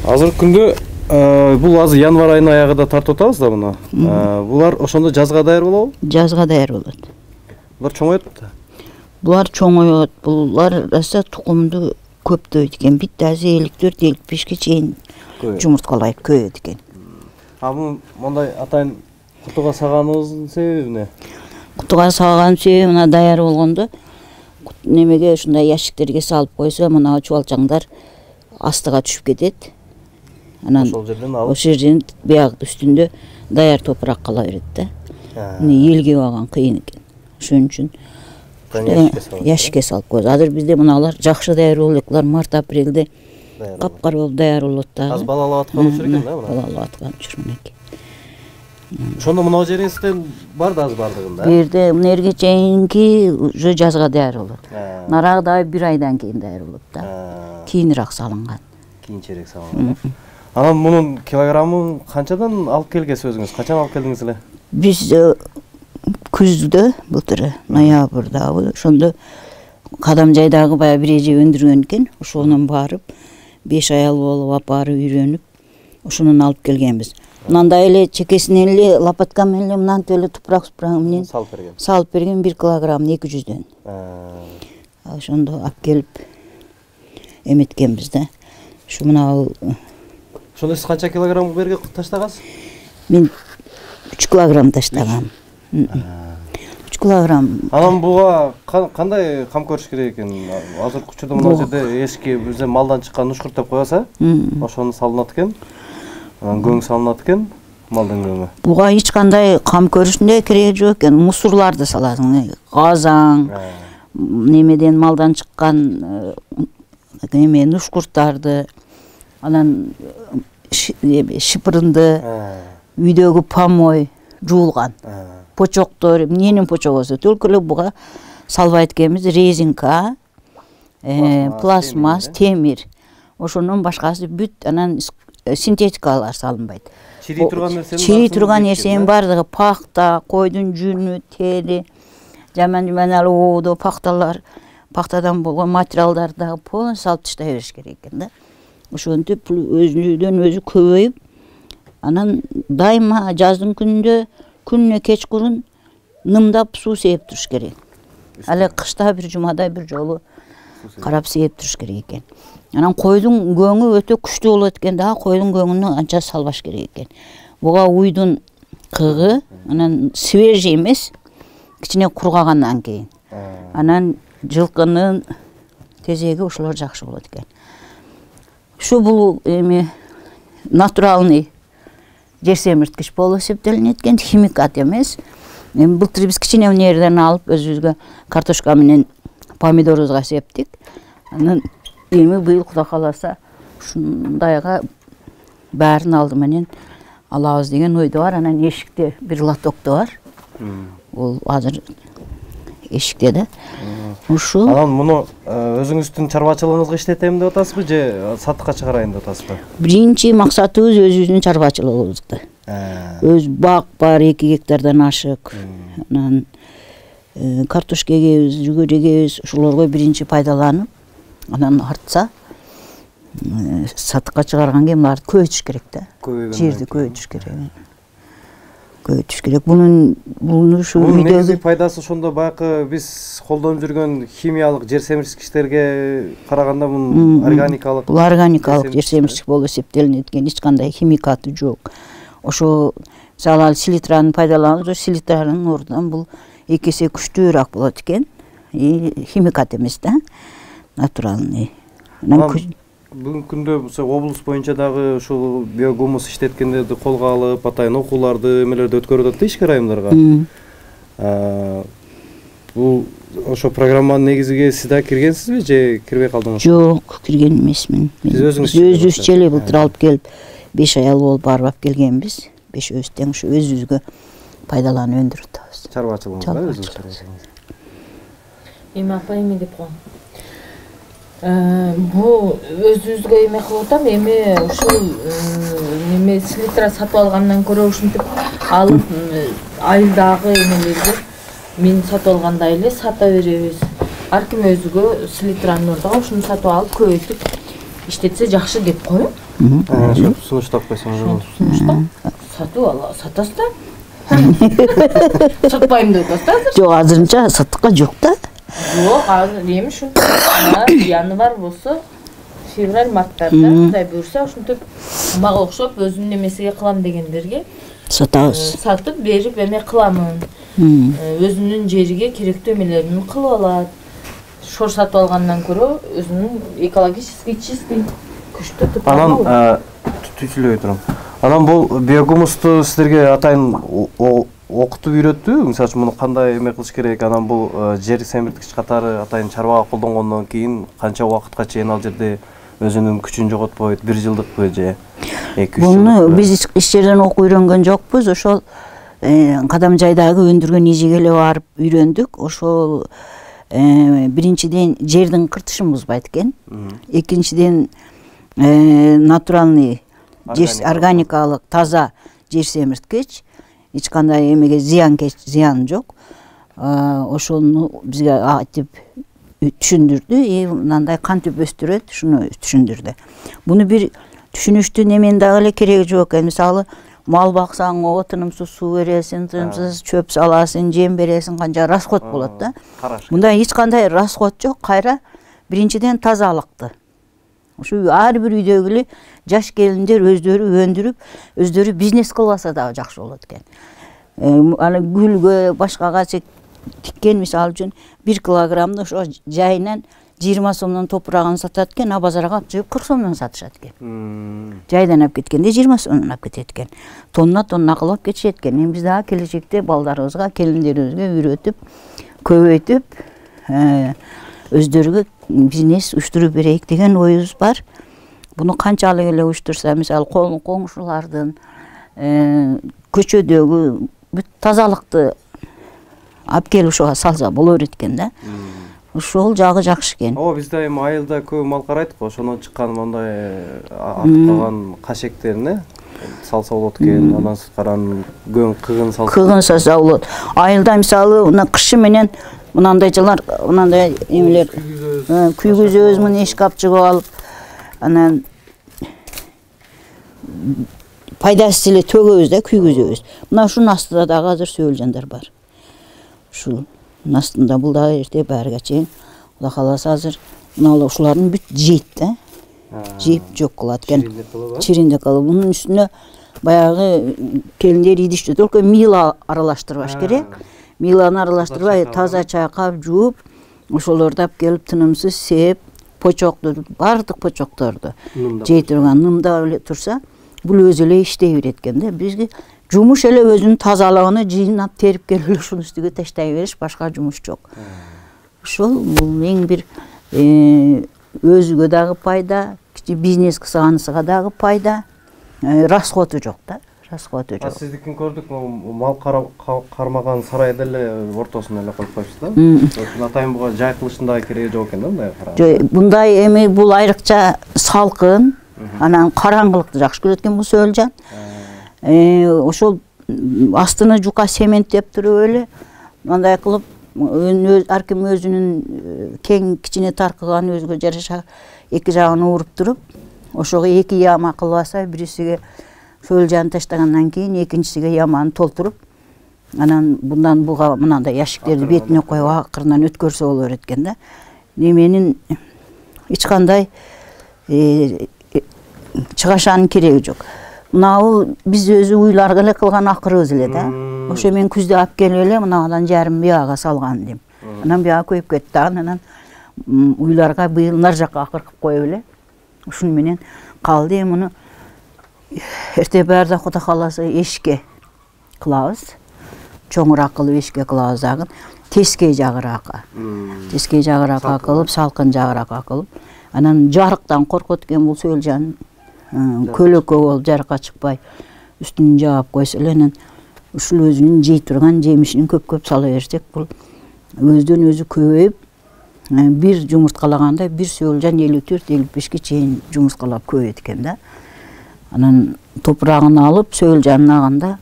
Азыркы күндө бул азыр январь айынын аягында тартып атабыз да муну. Булар ошондо жазга даяр болобу? Жазга даяр болот. Булар чоңоет да? Булар чоңоет. Булар аса тукумду көптөйт экен. Биттаси 54-55ке чейин жумурткалайт, көйөт экен. Мындай атайын кутуга саганыбыздын себеби эмне? Кутуга саган себеби мына даяр болгондо немеге ушундай ящиктерге салып койсо, мына чубалчаңдар астыга түшүп кетет. Анан ошол жерден биягы үстүндө даяр топурак кала берет да. Элге баган кыйын экен. Ошон үчүн ящикке салып коебуз. Азыр бизде мыналар жакшы даяр болот, булар март-апрелде капкара болуп даяр болот да. Аз балалап аткан учур экен да, мына. Балалап аткан учур менеки. Ошондо мына жериңизден бар да аз бардыгында. Бу жерде мынерге чейинки уже жазга даяр болот. Нарагы да 1 айдан кийин даяр болот да. Кийинирээк салынган. Кийинчерээк салынган. Анан мунун килограммын канчадан алып келгенсиз өзүңүз? Качан алып келдиңиз эле? Биз күздө, былтыр ноябрда, ошондо кадам жайдагы баягы бир эже өндүргөн экен. Ошонун барып 5 аял болуп алып барып үйрөнүп, ошонун алып келгенбиз. Мындай эле чекесинен эле лопатка менен эле мынантип эле тупурак менен салып берген 1 килограмм 200дөн. Ошондо алып келип эметкенбиз да. Ушу мына ошондо сиз канча килограмм берге таштагансыз? Мен 3 килограмм таштагам. 3 килограмм. Анан буга кандай кам көрүш керек экен? Азыркы учурда мына жерде эшикке бизден малдан чыккан ушкурт деп коёса, ошону салынат экен. Анан көң салынат экен, малдын көңү. Буга эч кандай кам көрүшүнө кереги жок экен. Мусурларды саласың, казаң, немеден малдан чыккан немен ушкурттарды, анан шыпырынды, үйдөгү помой жуулган. Почоктор, эмненин почогосу, только эле буга салбайт экенбиз, резинка, пластмасс, темир. Ошонун башкасы бүт анан синтетикалар салынбайт. Чирий турган нерсенин Чирий турган нерсенин бардыгы пахта, койдун жүнү, тери, жаман алуу пахталар, пахтадан болгон материалдарды полностью салып таштай бериш керек экен да. Ошентип өзүнөн өзү көбөйүп, анан дайыма жаздын күнүндө күнүнө кечкурун нымдап суу сээп туруш керек. Але кышта бир жумада бир жолу карап сээп туруш керек экен. Анан койдун көңү өтө күчтүү болот экен да, койдун көңүнө анча салбаш керек экен. Буга уйдун кыгы, анан свежий эмес, кичине кургагандан кийин. Анан жылкынын тезеги ошолор жакшы болот экен. Şu бул эми натуралный жер семирткич болуп эсептелинет экен, химикат эмес. Эми былтыр биз кичине өнерден алып өзүбүзгө картошка менен помидорубузга септик. Анан эми быйыл Кудай кааласа ушундайга баарын алды менен алабыз деген ойдо бар. Анан эшикте бир лотокто бар. Ол азыр эшикте да. Ушу. Анан муну өзүңүздүн чарбачылыгыңызга иштетем деп атасызбы же сатыкка чыгарайын деп атасызбы? Биринчи максатыбыз өзүбүздүн чарбачылыгыбызды. Өз бак бар 2 гектардан ашык. Анан картошка эгебиз, жүгөр эгебиз, ошолорго биринчи пайдаланып, анан артса сатыкка чыгарган кийин буларды көбөйтүш керек да. Жерди көбөйтүш керек. Көбөйтүш керек. Буну ушу үйдөгү пайдасы ошондо баягы биз колдонуп жүргөн химиялык жер семирткичтерге караганда бул органикалык. Бул органикалык жер семирткич болуп эсептелинет экен, эч кандай химикаты жок. Ошо мисалы селитраны пайдаланып, селитранын ордунан бул 2 эсе күчтүүрөөк болот экен. Химикат эмес да, натуральный. Бүгүнкү күндө облус боюнча дагы ушул биогумус иштеткендерди колго алып, атайын окууларды, эмелерди өткөрүп атат ишкер айымдарга. Бул ошо программанын негизиге сиз да киргенсизби же кирбей калдыңызбы? Жок, кирген эмесмин. Өзүбүзчө эле былтыр алып келип 5 аял болуп барып алып келгенбиз. 5 тең ушу өзүбүзгө пайдаланып өндүрүп атабыз. Чарбачылыгыңызга өзүңүз чарбачылыгыңыз. Эми апа эме деп коем. Бу өзүбүзгө эме кылып атам, эми ушул неме селитра сатып алгандан көрө ушинтип алып айылдагы эмелерди мен сатып алгандай эле сата беребиз. Ар ким өзүгө селитранын ордуна ушуну сатып алып көбөйтүп иштетсе жакшы деп коем. Сунуштап койсоң. Сатып ала, сатасыз да? Сатпайм деп атасыз да азыр? Жок, азырынча саттыкка жок да. Жок, азыр эми ушу январь болсо, февраль, марттарда Кудай буйрса ушинтип мага окшоп өзүмдүн немесиге кылам дегендерге сатабыз. Сатып берип эме кыламын. Өзүнүн жериге керектүү эмелерин кылып алат. Шор сатып алгандан көрө өзүнүн экологический чистый күчтүү туп алат. Анан түтүлөй турам. Анан бул биогумусту силерге атайын окутуп үйрөттү. Мисалы үчүн муну кандай эме кылыш керек? Анан бул жер семирткич катары атайын чарбага колдонгондон кийин канча убакытка чейин ал жерде өзүнүн күчүн жоготпойт? 1 жылдыкпы же 2-3 жылдык? Буну биз ич жерден окуп үйрөнгөн жокпуз. Ошол кадам жайдагы өндүргөн ижиге эле барып үйрөндүк. Ошол биринчиден жердин кыртышын бузбайт экен. Экинчиден натуральный органикалык таза жер семирткич. Эч кандай эмеге зыян жок. Ошону бизге айтып түшүндүрдү. Мындай кантип өстүрөт, шуну түшүндүрдү. Буну бир түшүнүштү немен дагы эле кереги жок экен. Мисалы, мал баксаң, ого тынымсыз суу бересиң, тынымсыз чөп саласың, жем бересиң, канча расход болот да. Мында эч кандай расход жок, кайра биринчиден тазалыкты. Ушу ар бир үйдөгү эле жаш келиндер өздөрү өндүрүп, өздөрү бизнес кылбаса дагы жакшы болот экен. Аны гүлгө, башкага тиккен мисалы үчүн 1 килограммды ошо жайынан 20 сомдон топурагын сатат экен, а базарга алып чыгып 40 сомдон сатышат экен. Жайдан алып кеткенде 20 сомдон алып кетет экен. Тонна кылып кетишет экен. Эми биз дагы келечекте балдарыбызга, келиндерибизге үйрөтүп, көбөйтүп, өздөрүгө бизнес уюштуруп берейик деген оюбуз бар. Буну канчалык эле уюштурса, мисалы коңшулардын, көчөдөгү бүт тазалыкты алып келип ошого салса боло берет экен да. Ошол жагы жакшы экен. Бизде эми айылда көп мал карайт го, ошондон чыккан мондай атып калган кашектерине салса болот экен. Анан сырткаран кыгын салса. Кыгын салса болот. Айылда мисалы мына кышы менен мынандайчылар, мынандай эмелер күйгүзөбүз, мына эшик капчыгып алып, анан пайдасыз эле төгөбүз да, күйгүзөбүз. Мына ушунун астында дагы азыр сөөлжандар бар. Ушул астында бул дагы эрте баарга чейин Кудай кааласа азыр мына ушулардын бүт жейт да. Жейп жок кылат экен. Чириндек кылып, мунун үстүнө баягы келиндер идиште только мыйла аралаштырбаш керек. Мыйланы аралаштырбай таза чайкап, жууп, ошолорду алып келип тынымсыз сеп, почокту, бардык почокторду жей турган нымда эле турса, бул өзү эле иштей берет экен да. Бизге жумуш эле өзүнүн тазалыгын жыйнап терип келип ушунун үстүгө таштай бериш, башка жумуш жок. Ошол бул эң бир өзүгө дагы пайда, бизнес кылсагансыга дагы пайда, расходу жок да. Расходу жок. Сиздикин көрдүк, мал кармаган сарайды эле ортосуна эле коюп коюпсуз да. Атайын буга жай кылыштын дагы кереги жок экен да, мындай караганда. Мындай эми бул айрыкча салкын, анан караңгылыкты жакшы көрөт экен бул сөөлжан. Ошол астыны жука сементтеп туруп эле мындай кылып ар ким өзүнүн кең кичине таркыган өзгө жараша эки жагын ууруп туруп, ошого 2 яма кылбаса, бирисиге сөөлжан таштагандан кийин экинчисиге яманы толтуруп, анан bundan буга мынандай ящиктерди бетине коюп акырынан өткөрсө боло берет экен да. Неменин эч кандай чыгашанын кереги жок. Мынабул биз өзү уйларга эле кылган акырыбыз эле да. Ошо мен күздө алып келип эле мынабадан жарым бияга салган дейм. Анан бияга көйүп кетти, анан уйларга быйыл нар жакка акыркып коюп эле. Ушуну менен калды. Муну эрте баарда Кудай кааласа эшикке кылабыз. Чоңураак кылып эшикке кылабыз дагы. Тескей жагыраакка. Тескей жагыраакка кылып, салкын жагыраакка кылып, анан жарыктан коркот экен бул сөөлжан. Көлөккө болуп жарыкка чыкпай үстүн жаап койсо эле, анан ушул өзүнүн жей турган жемишин көп сала берсек, бул өздөн өзү көбөйүп, бир жумурткалаганда бир сөөлжан 54-55ке чейин жумурткалап көбөйт экен да. Анан топурагын алып, сөөлжанын агында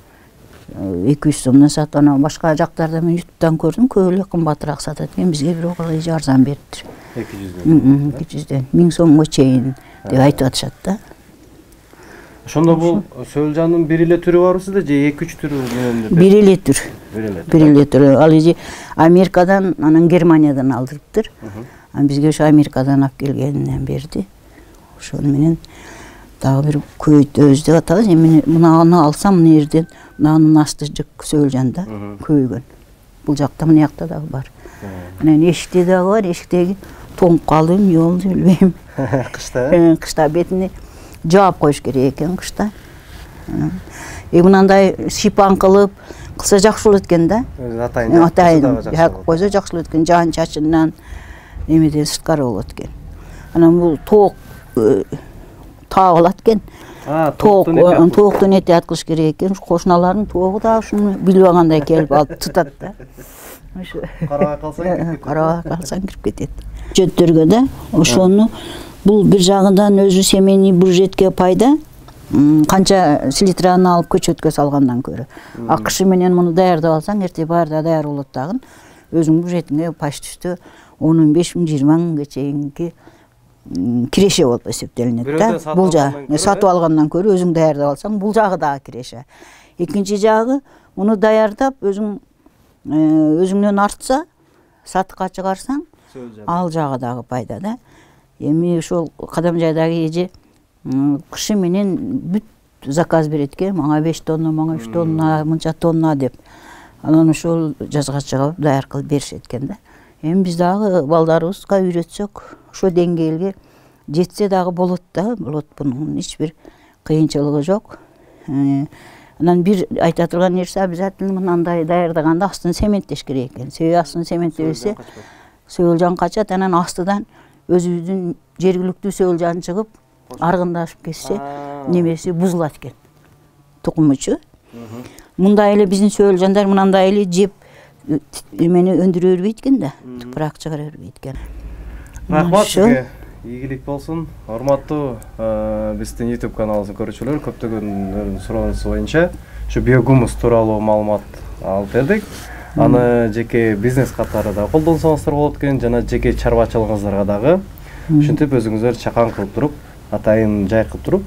200 сомдон сатып, анан башка жактарда мен YouTube'дан көрдүм, көп эле кымбатыраак сатат экен, бизге бирок арзан бериптир. 200дөн. 200дөн 1000 сомго чейин деп айтып атышат да. Ошондо бул сөөлжандын бир эле түрү барбы сизде же 2-3 түрү менен? Бир эле түр. Бир эле түр. Ал эже Америкадан, анан Германиядан алдырыптыр. Анан бизге ошо Америкадан алып келгенинен берди. Ошону менен дагы бир көйтөбүз деп атабыз. Эми мунаны алсам, мына жерден мынанын асты жык сөөлжанда көйгөн. Бул жакта, мына жакта дагы бар. Анан эшикте дагы бар, эшиктеги тоңуп калды, эмне болду билбейм. Кышта? Кышта бетине жаап коюш керек экен кышта. Мындай шипан кылып кылса жакшы болот экен да. Атайын жаап койсо жакшы болот экен, жаан чачындан эмеден сырткары болот экен. Анан бул тоок таап алат экен. Тооктун этият кылыш керек экен. Кошуналардын тоогу да ушуну билип алгандай келип алып тутат да. Ошо карабай калсаң кирип кетет. Бюджеттерге да ошону бул бир жагынан өзү семейный бюджетке пайда, канча селитраны алып көчөткө салгандан көрө. Акшы менен муну даярдап алсаң, эрте баарда даяр болот дагы. Өзүң бюджетиңе почти 15 000, 20 000га чейинки киреше болуп эсептелинет да. Бул жагы сатып алгандан көрө өзүң даярдап алсаң, бул жагы дагы киреше. Экинчи жагы, муну даярдап өзүңдөн артса, сатыкка чыгарсаң, ал жагы дагы пайда да. Эми ошол Кадамжайдагы эже кышы менен бүт заказ берет экен, мага 5 тонна, мага 3 тонна, мынча тонна деп. Анан ошол жазга чыгып даяр кылып беришет экен да. Эми биз дагы балдарыбызга үйрөтсөк, ошо деңгээлге жетсе дагы болот да, болот, бунун эч бир кыйынчылыгы жок. Анан бир айта турган нерсе, обязательно мындай даярдаганда астын цементтеш керек экен. Себеби астын цементтебесе сөөлжан качат, анан астыдан өзүбүздүн жергиликтүү сөөлжан чыгып, аргындашып кетсе, немеси бузулат экен. Тукумучу. Мындай эле биздин сөөлжандар мындай эле жеп эмени өндүрө бербейт экен да, тупурак чыгара бербейт экен. Рахмат сизге. Ийгилик болсун. Урматтуу биздин YouTube каналыбыздын көрүүчүлөр, көптөгөн суроонуңуз боюнча ушу биогумус тууралуу маалымат алып бердик. Аны жеке бизнес катары да колдонсоңуздар болот экен, жана жеке чарбачылыгыңыздарга дагы ушинтип өзүңүздөр чакан кылып туруп, атайын жайкып туруп,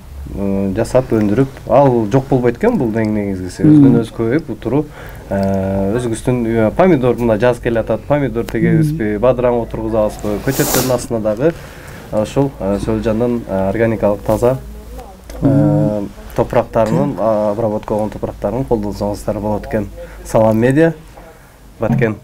жасап өндүрүп, ал жок болбойт экен бул негизгиси. Өзүнөн өзү көбөйүп утуру өзүңүздүн помидор мына жаз келатат, помидор тегебизби, бадыраң отургузабызбы, көчөттөрдүн астына дагы ошол сөөлжандын органикалык таза топурактарынын, обработка болгон топурактарын колдонсоңуздар болот экен. Салам медиа, Баткен.